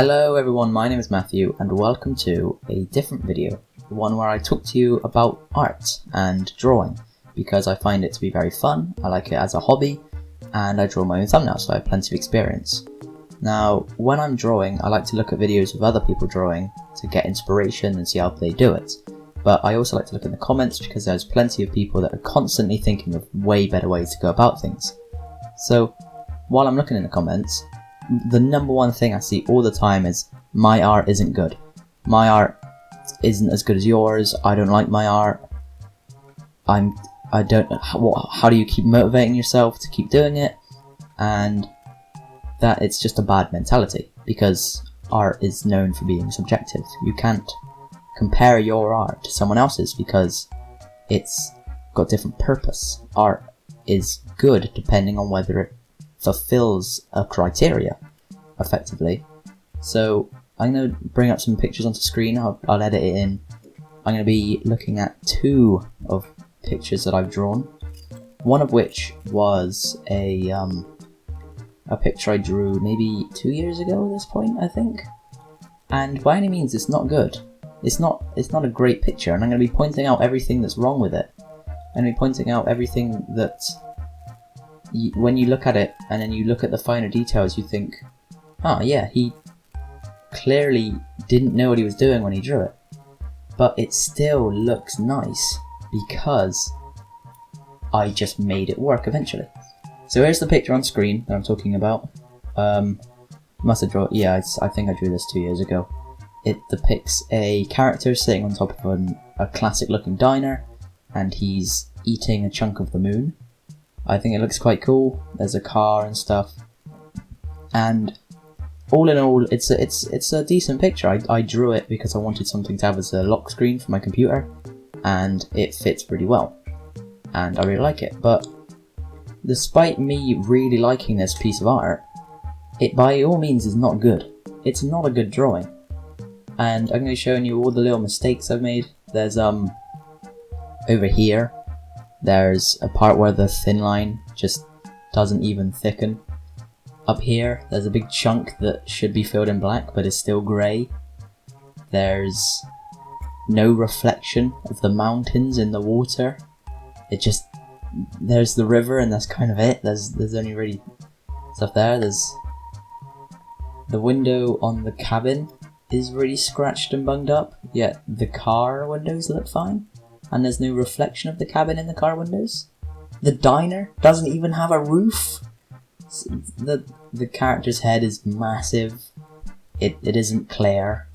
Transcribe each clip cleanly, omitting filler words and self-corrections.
Hello everyone, my name is Matthew and welcome to a different video, one where I talk to you about art and drawing, because I find it to be very fun, I like it as a hobby, and I draw my own thumbnails, so I have plenty of experience. Now, when I'm drawing, I like to look at videos of other people drawing to get inspiration and see how they do it. But I also like to look in the comments because there's plenty of people that are constantly thinking of way better ways to go about things. So, while I'm looking in the comments, the number one thing I see all the time is, my art isn't good. My art isn't as good as yours. I don't like my art. How do you keep motivating yourself to keep doing it? And that it's just a bad mentality, because art is known for being subjective. You can't compare your art to someone else's because it's got different purpose. Art is good depending on whether it fulfills a criteria effectively. So I'm going to bring up some pictures onto screen. I'll edit it in. I'm going to be looking at two of pictures that I've drawn, one of which was a picture I drew maybe 2 years ago at this point, I think, and by any means it's not good. It's not a great picture, and I'm going to be pointing out everything that's wrong with it. I'm going to be pointing out everything that when you look at it and then you look at the finer details, you think, oh yeah, he clearly didn't know what he was doing when he drew it. But it still looks nice because I just made it work eventually. So here's the picture on screen that I'm talking about. I think I drew this 2 years ago. It depicts a character sitting on top of a classic looking diner, and he's eating a chunk of the moon. I think it looks quite cool. There's a car and stuff, and all in all, it's a decent picture. I drew it because I wanted something to have as a lock screen for my computer, and it fits pretty well, and I really like it. But despite me really liking this piece of art, it by all means is not good. It's not a good drawing, and I'm going to be showing you all the little mistakes I've made. There's over here, there's a part where the thin line just doesn't even thicken. Up here, there's a big chunk that should be filled in black but is still grey. There's no reflection of the mountains in the water. There's the river and that's kind of it. There's only really stuff there. There's the window on the cabin is really scratched and bunged up, yet the car windows look fine. And there's no reflection of the cabin in the car windows. The diner doesn't even have a roof. The character's head is massive. It isn't clear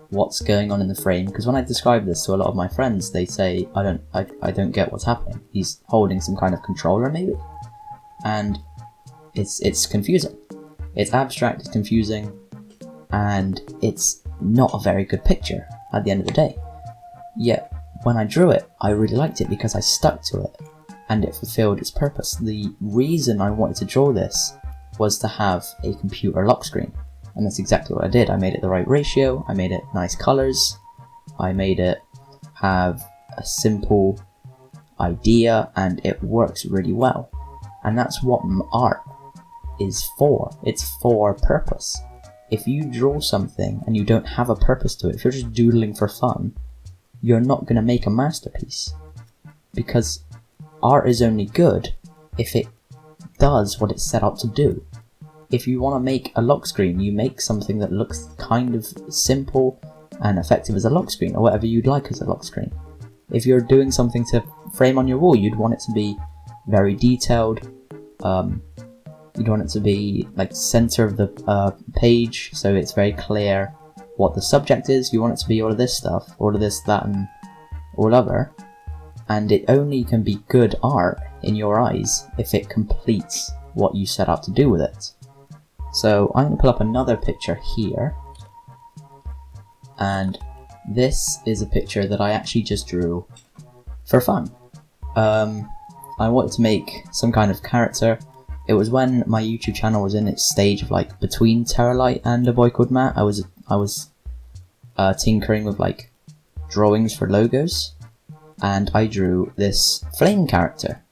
what's going on in the frame, because when I describe this to a lot of my friends, they say, I don't get what's happening. He's holding some kind of controller maybe? And it's confusing. It's abstract, it's confusing, and it's not a very good picture at the end of the day. Yet when I drew it, I really liked it because I stuck to it, and it fulfilled its purpose. The reason I wanted to draw this was to have a computer lock screen, and that's exactly what I did. I made it the right ratio, I made it nice colours, I made it have a simple idea, and it works really well. And that's what art is for. It's for purpose. If you draw something and you don't have a purpose to it, if you're just doodling for fun, you're not going to make a masterpiece, because art is only good if it does what it's set out to do. If you want to make a lock screen, you make something that looks kind of simple and effective as a lock screen, or whatever you'd like as a lock screen. If you're doing something to frame on your wall, you'd want it to be very detailed. You'd want it to be like center of the page, so it's very clear what the subject is. You want it to be all of this stuff, all of this, that, and all other. And it only can be good art in your eyes if it completes what you set out to do with it. So I'm going to pull up another picture here. And this is a picture that I actually just drew for fun. I wanted to make some kind of character. It was when my YouTube channel was in its stage of like between Terralight and A Boy Called Matt. I was tinkering with like drawings for logos, and I drew this flame character,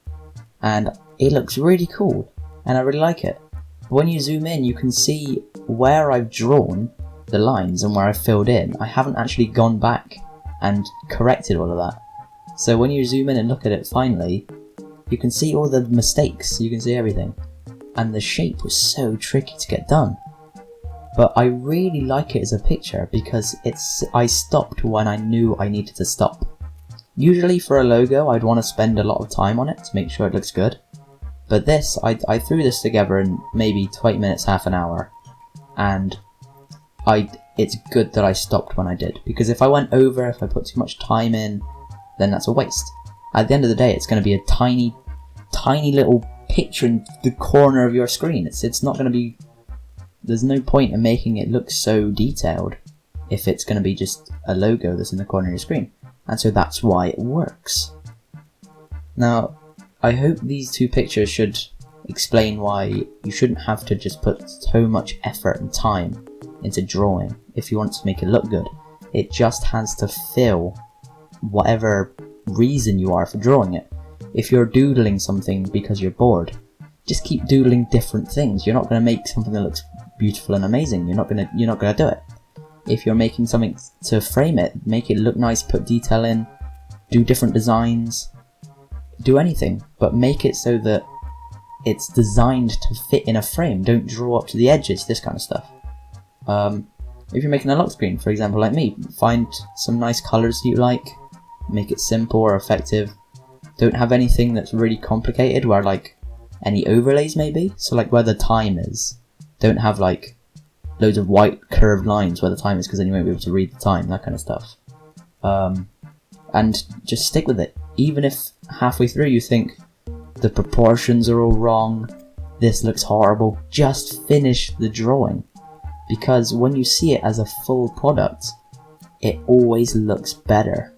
and it looks really cool, and I really like it. When you zoom in, you can see where I've drawn the lines and where I filled in, I haven't actually gone back and corrected all of that. So when you zoom in and look at it finally, you can see all the mistakes, you can see everything. And the shape was so tricky to get done. But I really like it as a picture because I stopped when I knew I needed to stop. Usually for a logo, I'd want to spend a lot of time on it to make sure it looks good. But this, I threw this together in maybe 20 minutes, half an hour. And it's good that I stopped when I did. Because if I went over, if I put too much time in, then that's a waste. At the end of the day, it's going to be a tiny little picture in the corner of your screen. It's not going to be... There's no point in making it look so detailed if it's going to be just a logo that's in the corner of your screen. And so that's why it works. Now, I hope these two pictures should explain why you shouldn't have to just put so much effort and time into drawing if you want to make it look good. It just has to fill whatever reason you are for drawing it. If you're doodling something because you're bored, just keep doodling different things. You're not going to make something that looks beautiful and amazing. You're not going to do it. If you're making something to frame it, make it look nice, put detail in, do different designs, do anything, but make it so that it's designed to fit in a frame. Don't draw up to the edges, this kind of stuff. If you're making a lock screen, for example, like me, find some nice colours you like, make it simple or effective. Don't have anything that's really complicated where like any overlays maybe, so like where the time is. Don't have like loads of white curved lines where the time is, because then you won't be able to read the time, that kind of stuff. And just stick with it. Even if halfway through you think the proportions are all wrong, this looks horrible, just finish the drawing. Because when you see it as a full product, it always looks better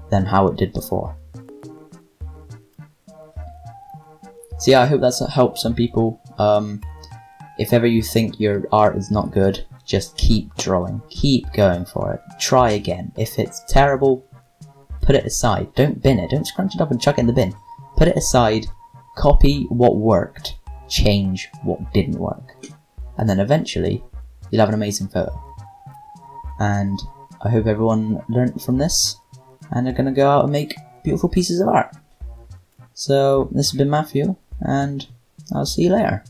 than how it did before. So yeah, I hope that's helped some people. If ever you think your art is not good, just keep drawing, keep going for it, try again. If it's terrible, put it aside, don't bin it, don't scrunch it up and chuck it in the bin. Put it aside, copy what worked, change what didn't work. And then eventually, you'll have an amazing photo. And I hope everyone learnt from this, and are going to go out and make beautiful pieces of art. So, this has been Matthew, and I'll see you later.